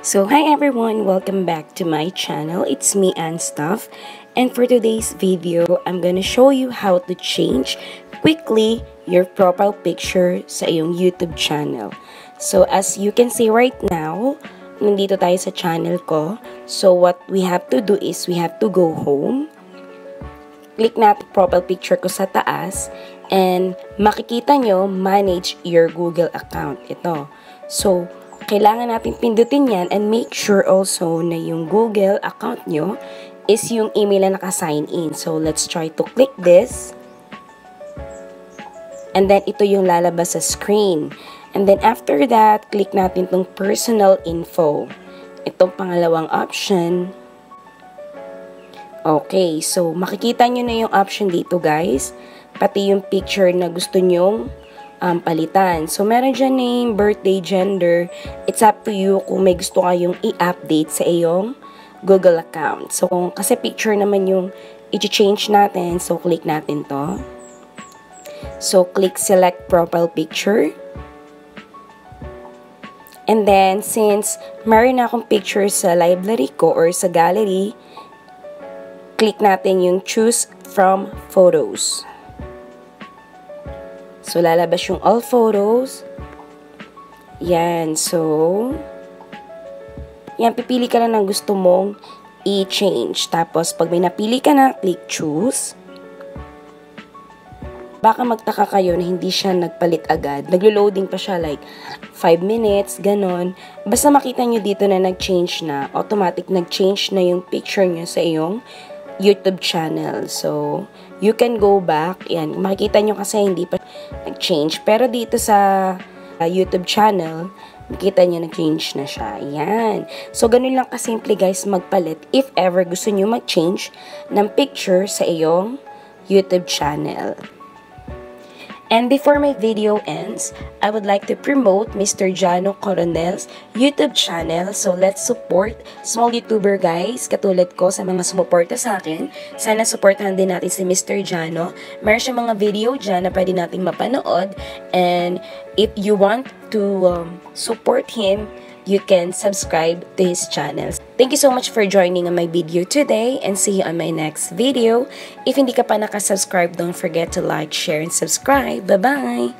So hi everyone, welcome back to my channel. It's me Ann Stuff, and for today's video, I'm gonna show you how to change quickly your profile picture sa iyong YouTube channel. So as you can see right now, nandito tayo sa channel ko. So what we have to do is we have to go home. Click natin profile picture ko sa taas and makikita nyo manage your Google account. Ito. So kailangan natin pindutin yan and make sure also na yung Google account nyo is yung email na naka-sign in. So, let's try to click this. And then, ito yung lalabas sa screen. And then, after that, click natin itong personal info. Itong pangalawang option. Okay, so makikita nyo na yung option dito guys. Pati yung picture na gusto nyong palitan. So, meron dyan name, birthday, gender. It's up to you kung may gusto kayong i-update sa iyong Google account. So, kasi picture naman yung i-change natin. So, click natin to. So, click select profile picture. And then, since meron na akong picture sa library ko or sa gallery, click natin yung choose from photos. So, lalabas yung all photos. Yan. So, yan. Pipili ka lang ng gusto mong i-change. Tapos, pag may napili ka na, click choose. Baka magtaka kayo na hindi siya nagpalit agad. Naglo-loading pa siya like 5 minutes, ganon. Basta makita nyo dito na nag-change na. Automatic nag-change na yung picture nyo sa iyong YouTube channel. So, you can go back. Yan. Makikita nyo kasi hindi pa nag-change. Pero dito sa YouTube channel, makita nyo nag-change na siya. Yan. So, ganun lang kasimple guys magpalit if ever gusto nyo mag-change ng picture sa iyong YouTube channel. And before my video ends, I would like to promote Mr. Jano Coronel's YouTube channel. So, let's support small YouTuber guys, katulad ko sa mga sumuporta sa akin. Sana supportahan din natin si Mr. Jano. Meron siya mga video dyan na pwede nating mapanood. And if you want to support him, you can subscribe to his channel. Thank you so much for joining on my video today and see you on my next video. If hindi ka pa nakasubscribe, don't forget to like, share, and subscribe. Bye-bye!